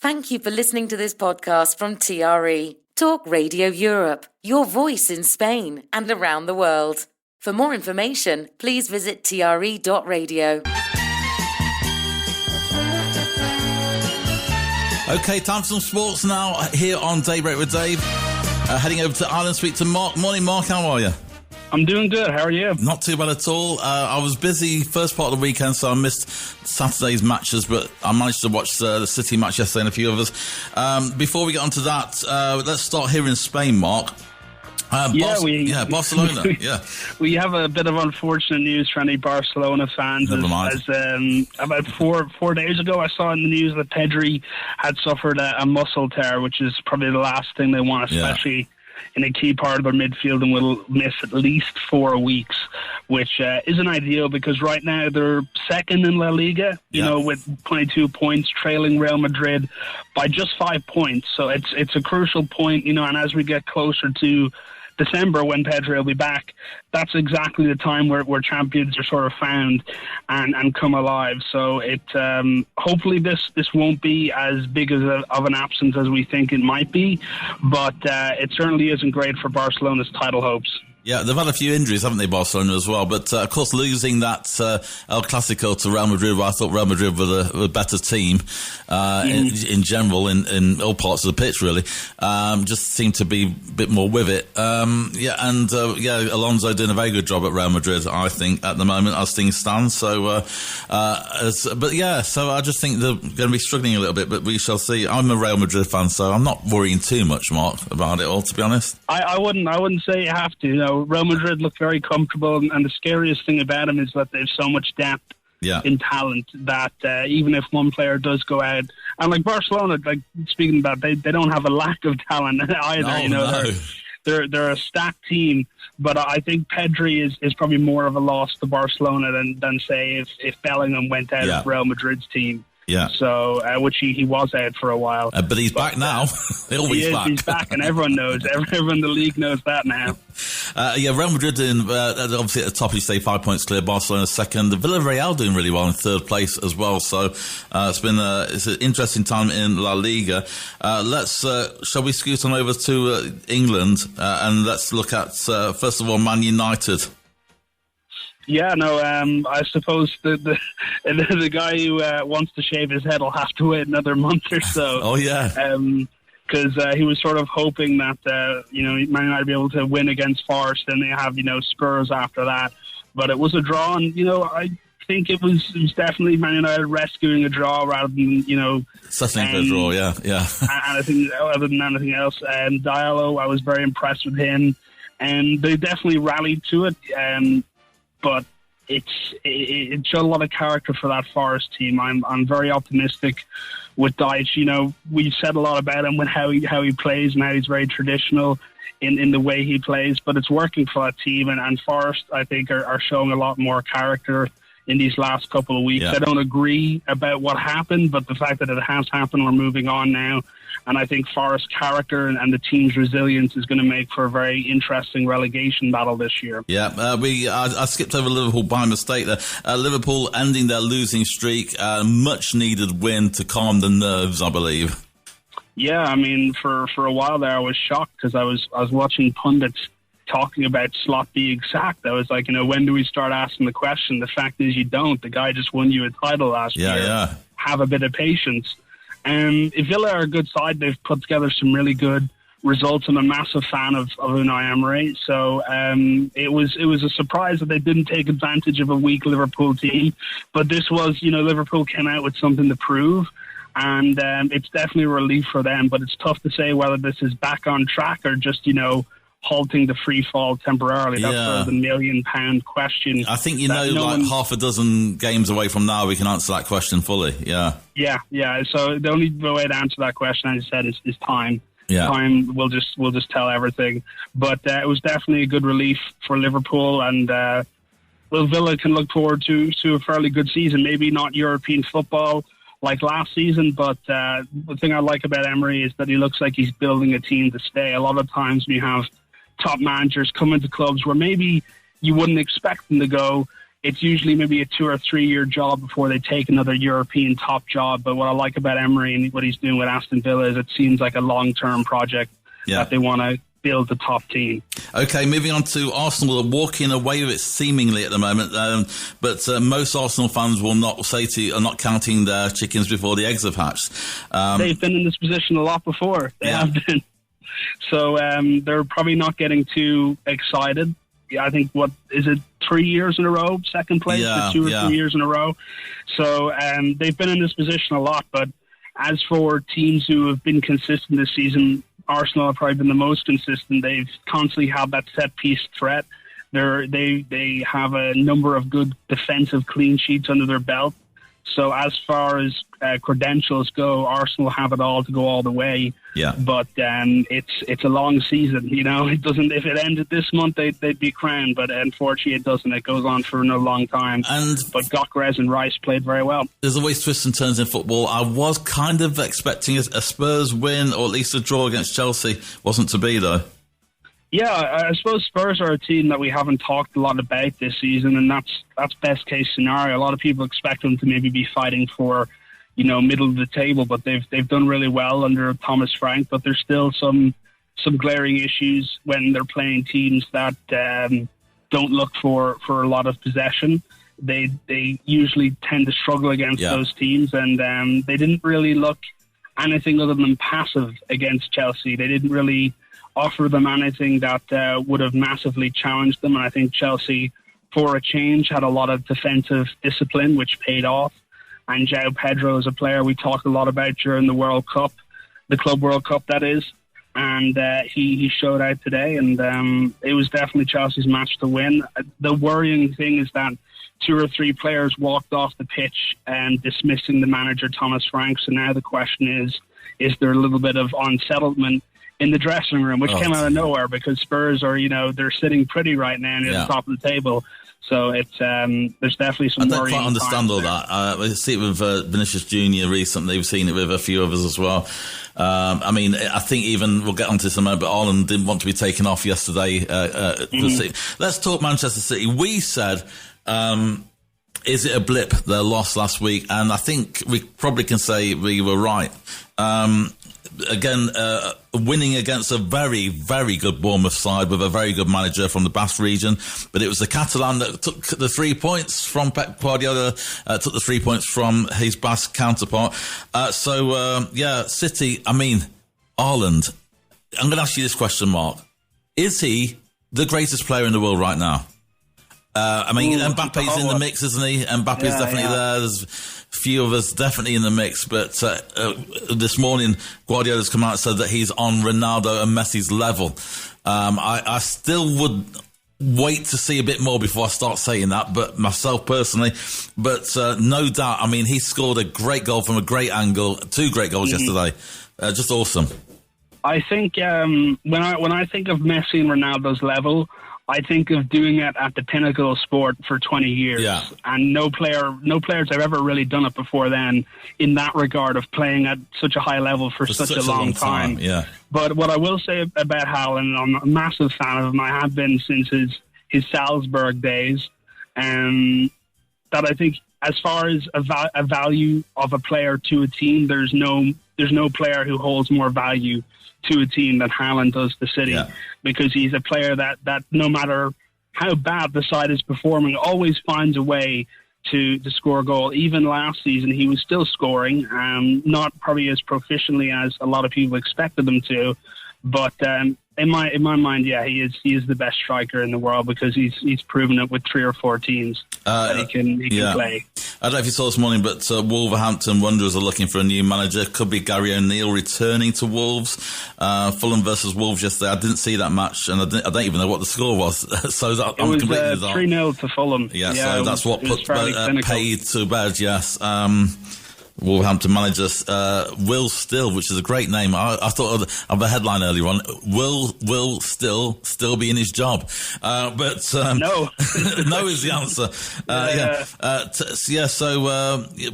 Thank you for listening to this podcast from TRE, Talk Radio Europe, your voice in Spain and around the world. For more information, please visit tre.radio. Okay, time for some sports now here on Daybreak with Dave. Heading over to Ireland, speak to Mark. Morning, Mark. How are you? I'm doing good. How are you? Not too bad at all. I was busy first part of the weekend, so I missed Saturday's matches, but I managed to watch the City match yesterday and a few others. Before we get on to that, let's start here in Spain, Mark. Barcelona. We have a bit of unfortunate news for any Barcelona fans. Never mind. About four days ago, I saw in the news that Pedri had suffered a muscle tear, which is probably the last thing they want, especially in a key part of their midfield, and will miss at least 4 weeks, which isn't ideal because right now they're second in La Liga, with 22 points, trailing Real Madrid by just 5 points. So it's a crucial point, and as we get closer to December, when Pedri will be back, that's exactly the time where champions are sort of found and come alive. So it hopefully this won't be as big of an absence as we think it might be, but it certainly isn't great for Barcelona's title hopes. Yeah, they've had a few injuries, haven't they, Barcelona as well? But, of course, losing that El Clasico to Real Madrid, where I thought Real Madrid were the better team in general, in all parts of the pitch, really, just seemed to be a bit more with it. Alonso doing a very good job at Real Madrid, I think, at the moment, as things stand. So, so I just think they're going to be struggling a little bit, but we shall see. I'm a Real Madrid fan, so I'm not worrying too much, Mark, about it all, to be honest. I wouldn't say you have to, Real Madrid look very comfortable, and the scariest thing about them is that they have so much depth in talent that even if one player does go out, and like Barcelona, like speaking about, they don't have a lack of talent either. They're a stacked team, but I think Pedri is probably more of a loss to Barcelona than say if Bellingham went out of Real Madrid's team. Yeah. So, which he was out for a while. But he's back now. He's back, and everyone knows. Everyone in the league knows that now. Real Madrid doing, obviously at the top, you say 5 points clear. Barcelona second. Villarreal doing really well in third place as well. So, it's an interesting time in La Liga. Shall we scoot on over to England, and let's look at, first of all, Man United. I suppose the guy who wants to shave his head will have to wait another month or so. Oh, yeah. Because he was sort of hoping that, Man United would be able to win against Forest, and they have, Spurs after that. But it was a draw, and, I think it was definitely Man United rescuing a draw rather than, settling for a draw, yeah. And I think, other than anything else, Diallo, I was very impressed with him. And they definitely rallied to it. But it showed a lot of character for that Forest team. I'm very optimistic with Dyche. We've said a lot about him with how he plays and how he's very traditional in the way he plays, but it's working for that team. And Forest, I think, are showing a lot more character in these last couple of weeks. Yeah. I don't agree about what happened, but the fact that it has happened, we're moving on now. And I think Forest's character and the team's resilience is going to make for a very interesting relegation battle this year. Yeah, I skipped over Liverpool by mistake there. Liverpool ending their losing streak, much needed win to calm the nerves, I believe. Yeah, I mean, for a while there, I was shocked because I was watching pundits talking about Slot being sacked. I was like, when do we start asking the question? The fact is, you don't. The guy just won you a title last year. Yeah. Have a bit of patience. If Villa are a good side, they've put together some really good results. I'm a massive fan of Unai Emery. So it was a surprise that they didn't take advantage of a weak Liverpool team. But this was, Liverpool came out with something to prove. And it's definitely a relief for them. But it's tough to say whether this is back on track or just, halting the free fall temporarily. That's sort of the £1 million question. I think half a dozen games away from now we can answer that question fully. Yeah. So the only way to answer that question, as I said, is time. Yeah. Time will just tell everything. But it was definitely a good relief for Liverpool, and Villa can look forward to a fairly good season. Maybe not European football like last season, but the thing I like about Emery is that he looks like he's building a team to stay. A lot of times we have top managers come into clubs where maybe you wouldn't expect them to go, it's usually maybe a 2 or 3 year job before they take another European top job. But what I like about Emery and what he's doing with Aston Villa is it seems like a long-term project that they want to build the top team. Okay, moving on to Arsenal. Are walking away with it seemingly at the moment, but most Arsenal fans will not say to you, are not counting their chickens before the eggs have hatched. They've been in this position a lot before. They have been. So they're probably not getting too excited. I think, 3 years in a row, second place for 2 or 3 years in a row. So they've been in this position a lot. But as for teams who have been consistent this season, Arsenal have probably been the most consistent. They've constantly had that set-piece threat. They have a number of good defensive clean sheets under their belt. So as far as credentials go, Arsenal have it all to go all the way. Yeah. But it's a long season. You know, it doesn't. If it ended this month, they'd be crowned. But unfortunately, it doesn't. It goes on for a long time. But Gyökeres and Rice played very well. There's always twists and turns in football. I was kind of expecting a Spurs win or at least a draw against Chelsea. Wasn't to be though. Yeah, I suppose Spurs are a team that we haven't talked a lot about this season, and that's best case scenario. A lot of people expect them to maybe be fighting for, middle of the table, but they've done really well under Thomas Frank. But there's still some glaring issues when they're playing teams that don't look for a lot of possession. They usually tend to struggle against those teams, and they didn't really look anything other than passive against Chelsea. They didn't really offer them anything that would have massively challenged them. And I think Chelsea, for a change, had a lot of defensive discipline, which paid off. And João Pedro is a player we talked a lot about during the World Cup, the Club World Cup, that is. And he showed out today, and it was definitely Chelsea's match to win. The worrying thing is that 2 or 3 players walked off the pitch and dismissing the manager, Thomas Frank. So now the question is there a little bit of unsettlement in the dressing room, which came out of nowhere because Spurs are, they're sitting pretty right now near the top of the table. So it's there's definitely some worrying. I don't quite understand all that. I see it with Vinicius Jr. recently. We've seen it with a few others as well. I think even, we'll get onto this in a moment, but Ireland didn't want to be taken off yesterday. Let's talk Manchester City. We said, is it a blip, their loss last week? And I think we probably can say we were right. Again, winning against a very, very good Bournemouth side with a very good manager from the Basque region. But it was the Catalan that took the 3 points from Pep Guardiola, took the 3 points from his Basque counterpart. City, Ireland. I'm going to ask you this question, Mark. Is he the greatest player in the world right now? Mbappe's in the mix, isn't he? Mbappe's definitely there. There's a few of us definitely in the mix. But this morning, Guardiola's come out and said that he's on Ronaldo and Messi's level. I still would wait to see a bit more before I start saying that, but myself personally. But no doubt, he scored a great goal from a great angle, 2 great goals yesterday. Just awesome. I think when I think of Messi and Ronaldo's level, I think of doing it at the pinnacle of sport for 20 years. Yeah. And no players have ever really done it before then in that regard of playing at such a high level for such a long time. Yeah. But what I will say about Haaland, I'm a massive fan of him. I have been since his Salzburg days. That I think as far as a value of a player to a team, there's no player who holds more value to a team than Haaland does to City, because he's a player that no matter how bad the side is performing, always finds a way to score a goal. Even last season, he was still scoring, not probably as proficiently as a lot of people expected him to, but in my mind, he is the best striker in the world because he's proven it with 3 or 4 teams that he can play. I don't know if you saw this morning, but Wolverhampton Wanderers are looking for a new manager. Could be Gary O'Neill returning to Wolves. Fulham versus Wolves yesterday. I didn't see that match, and I don't even know what the score was. So that, I'm completely 3-0 to Fulham. So that's what put paid to bed. Yes. Wolverhampton manager Will Still, which is a great name. I thought of a headline earlier on. Will still be in his job, but no, no is the answer. So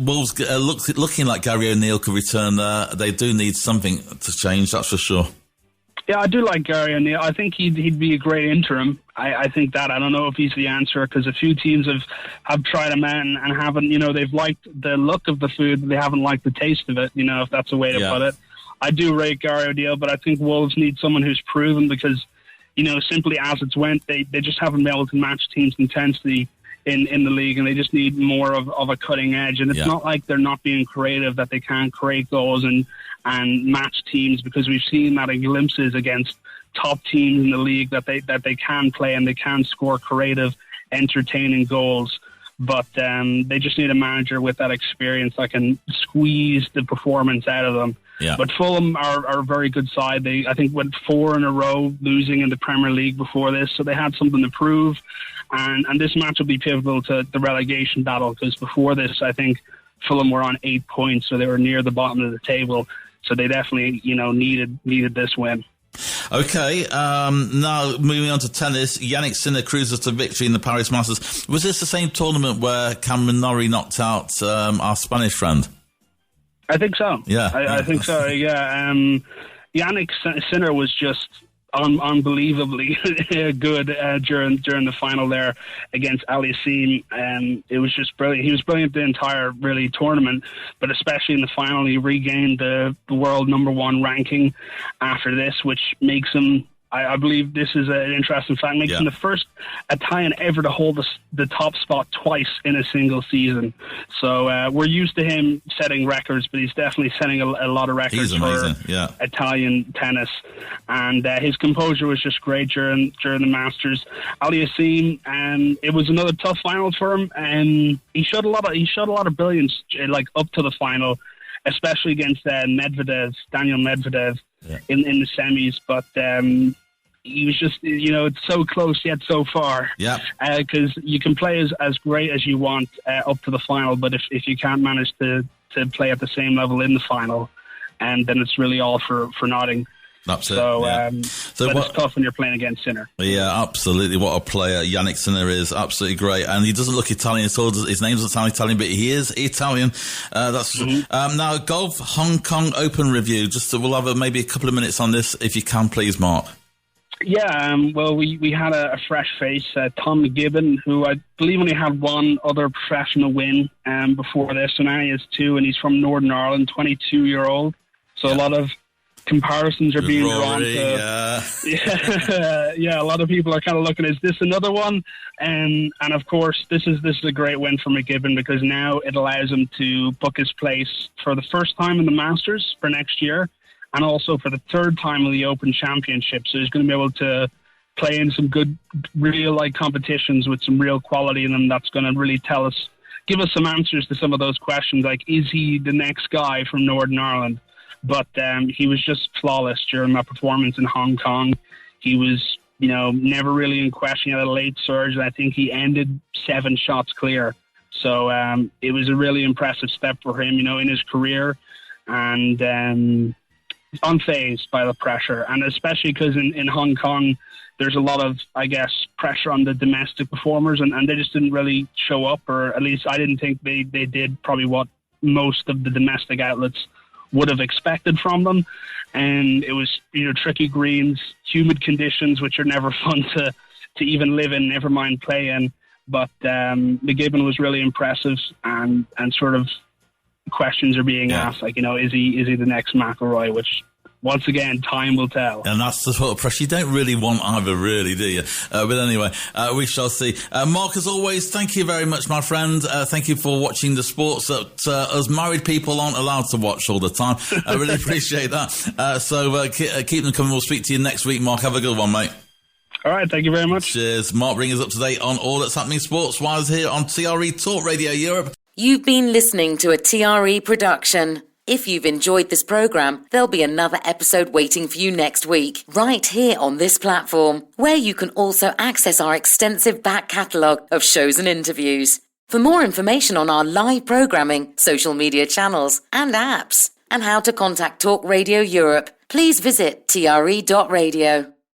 Wolves looking like Gary O'Neill could return. They do need something to change, that's for sure. Yeah, I do like Gary O'Neill. I think he'd be a great interim. I think that. I don't know if he's the answer, because a few teams have tried him out and haven't, they've liked the look of the food, but they haven't liked the taste of it, if that's a way to put it. I do rate Gary O'Neill, but I think Wolves need someone who's proven, because, simply as it's went, they just haven't been able to match teams' intensity in the league, and they just need more of a cutting edge. And it's not like they're not being creative, that they can't create goals and match teams, because we've seen that in glimpses against top teams in the league, that they can play and they can score creative, entertaining goals. But they just need a manager with that experience that can squeeze the performance out of them. Yeah. But Fulham are a very good side. They, I think, went 4 in a row losing in the Premier League before this, so they had something to prove. And this match will be pivotal to the relegation battle, because before this, I think Fulham were on 8 points, so they were near the bottom of the table. So they definitely, needed this win. Okay, now moving on to tennis, Yannick Sinner cruises to victory in the Paris Masters. Was this the same tournament where Cameron Norrie knocked out our Spanish friend? I think so. Yeah. I think so, yeah. Yannick Sinner was just unbelievably good during the final there against Aliassime. It was just brilliant. He was brilliant the entire really tournament, but especially in the final, he regained the world #1 ranking after this, which makes him, I believe this is an interesting fact, makes him the first Italian ever to hold the top spot twice in a single season. So we're used to him setting records, but he's definitely setting a lot of records for Italian tennis. And his composure was just great during the Masters. Aliassime, it was another tough final for him, and he showed a lot of brilliance like up to the final, especially against Daniel Medvedev in the semis. But he was just, it's so close yet so far. Yeah. Because you can play as great as you want up to the final, but if you can't manage to play at the same level in the final, and then it's really all for nothing. That's it. But it's tough when you're playing against Sinner. Yeah, absolutely. What a player Yannick Sinner is. Absolutely great. And he doesn't look Italian at all. His name doesn't sound Italian, but he is Italian. Now, Golf Hong Kong Open review. We'll have maybe a couple of minutes on this, if you can, please, Mark. Yeah, well, we had a fresh face, Tom McGibbon, who I believe only had one other professional win before this, so now he has 2, and he's from Northern Ireland, 22-year-old. So a lot of comparisons are being drawn to. A lot of people are kind of looking, is this another one? And of course, this is a great win for McGibbon, because now it allows him to book his place for the first time in the Masters for next year, and also for the 3rd time in the Open Championship. So he's going to be able to play in some good real-life competitions with some real quality in them. That's going to really give us some answers to some of those questions, like, is he the next guy from Northern Ireland? But he was just flawless during that performance in Hong Kong. He was, never really in question. He had a late surge, and I think he ended 7 shots clear. So it was a really impressive step for him, in his career, and unfazed by the pressure. And especially because in Hong Kong, there's a lot of, I guess, pressure on the domestic performers, and they just didn't really show up, or at least I didn't think they did probably what most of the domestic outlets would have expected from them. And it was, tricky greens, humid conditions, which are never fun to even live in, never mind play in. But McGibbon was really impressive, and sort of questions are being asked, like, is he the next McIlroy, which, once again, time will tell. And that's the sort of pressure you don't really want either, really, do you? But anyway, we shall see. Mark, as always, thank you very much, my friend. Thank you for watching the sports that us married people aren't allowed to watch all the time. I really appreciate that. So keep them coming. We'll speak to you next week, Mark. Have a good one, mate. All right, thank you very much. Cheers. Mark, bring us up to date on all that's happening sports-wise here on TRE Talk Radio Europe. You've been listening to a TRE production. If you've enjoyed this programme, there'll be another episode waiting for you next week, right here on this platform, where you can also access our extensive back catalogue of shows and interviews. For more information on our live programming, social media channels and apps, and how to contact Talk Radio Europe, please visit tre.radio.